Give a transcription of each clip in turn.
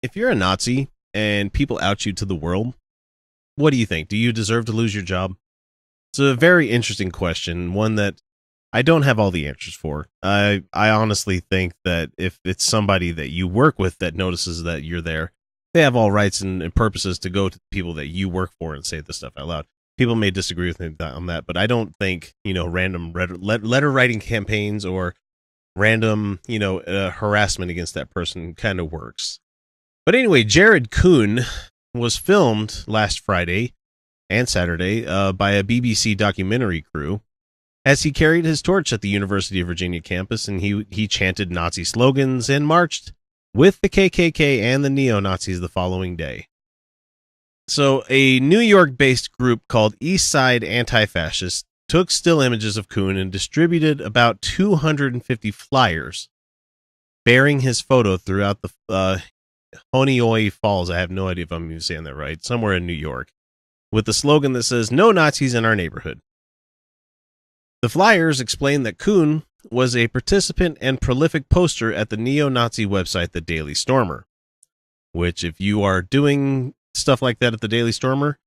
If you're a Nazi and people out you to the world, what do you think? Do you deserve to lose your job? It's a very interesting question, one that I don't have all the answers for. I honestly think that if it's somebody that you work with that notices that you're there, they have all rights and purposes to go to the people that you work for and say this stuff out loud. People may disagree with me on that, but I don't think, random letter writing campaigns or random, harassment against that person kind of works. But anyway, Jared Kuhn was filmed last Friday and Saturday by a BBC documentary crew as he carried his torch at the University of Virginia campus, and he chanted Nazi slogans and marched with the KKK and the neo-Nazis the following day. So a New York-based group called East Side Anti-Fascist took still images of Kuhn and distributed about 250 flyers bearing his photo throughout the Honeoye Falls. I have no idea if I'm even saying that right. Somewhere in New York, with the slogan that says, "No Nazis in our neighborhood." The flyers explain that Kuhn was a participant and prolific poster at the neo-Nazi website, The Daily Stormer, which, if you are doing stuff like that at The Daily Stormer,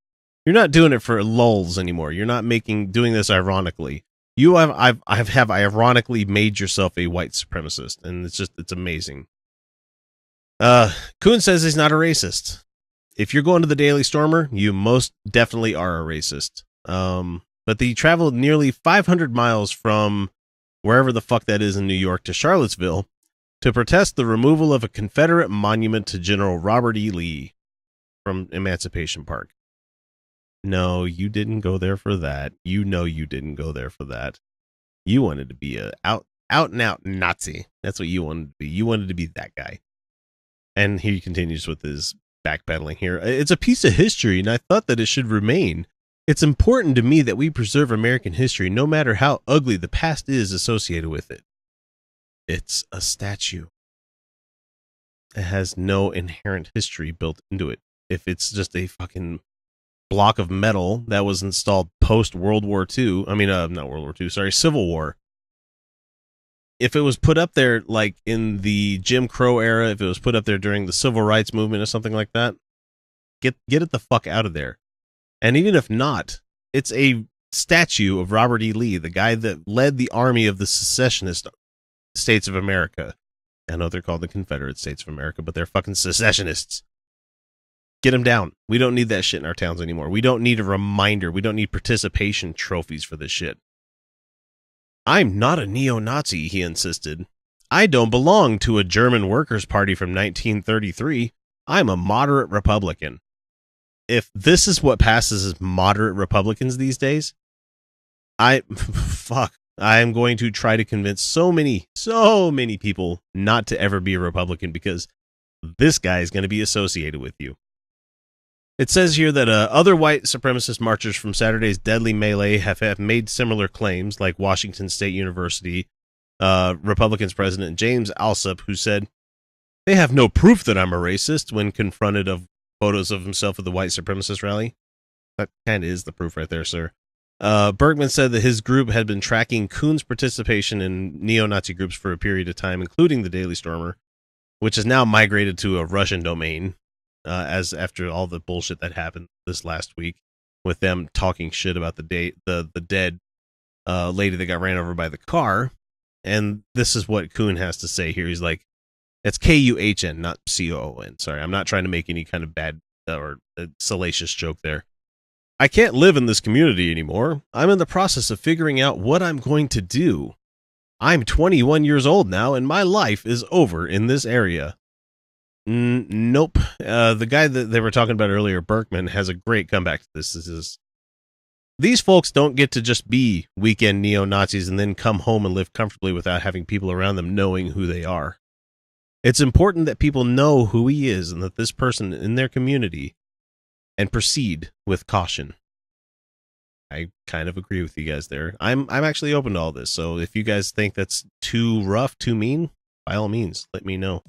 you're not doing it for lulz anymore. You're not doing this ironically. You have ironically made yourself a white supremacist, and it's amazing. Kuhn says he's not a racist. If you're going to the Daily Stormer, you most definitely are a racist. But he traveled nearly 500 miles from wherever the fuck that is in New York to Charlottesville to protest the removal of a Confederate monument to General Robert E. Lee from Emancipation Park. No, you didn't go there for that. You didn't go there for that. You wanted to be a out and out Nazi. That's what you wanted to be. You wanted to be that guy. And he continues with his backpedaling here. It's a piece of history, and I thought that it should remain. It's important to me that we preserve American history, no matter how ugly the past is associated with it. It's a statue. It has no inherent history built into it. If it's just a fucking block of metal that was installed post-World War II, not World War II, sorry, Civil War. If it was put up there like in the Jim Crow era, if it was put up there during the Civil Rights Movement or something like that, get it the fuck out of there. And even if not, it's a statue of Robert E. Lee, the guy that led the army of the secessionist states of America. I know they're called the Confederate States of America, but they're fucking secessionists. Get them down. We don't need that shit in our towns anymore. We don't need a reminder. We don't need participation trophies for this shit. I'm not a neo-Nazi, he insisted. I don't belong to a German Workers' Party from 1933. I'm a moderate Republican. If this is what passes as moderate Republicans these days, I am going to try to convince so many people not to ever be a Republican, because this guy is going to be associated with you. It says here that other white supremacist marchers from Saturday's deadly melee have made similar claims, like Washington State University Republicans President James Alsop, who said, "They have no proof that I'm a racist," when confronted of photos of himself at the white supremacist rally. That kind of is the proof right there, sir. Bergman said that his group had been tracking Kuhn's participation in neo-Nazi groups for a period of time, including the Daily Stormer, which has now migrated to a Russian domain, as after all the bullshit that happened this last week with them talking shit about the dead lady that got ran over by the car. And this is what Kuhn has to say here. He's like, it's Kuhn, not Coon. Sorry, I'm not trying to make any kind of bad or salacious joke there. I can't live in this community anymore. I'm in the process of figuring out what I'm going to do. I'm 21 years old now, and my life is over in this area. Nope. The guy that they were talking about earlier, Berkman, has a great comeback to this. These folks don't get to just be weekend neo-Nazis and then come home and live comfortably without having people around them knowing who they are. It's important that people know who he is and that this person in their community, and proceed with caution. I kind of agree with you guys there. I'm actually open to all this, so if you guys think that's too rough, too mean, by all means, let me know.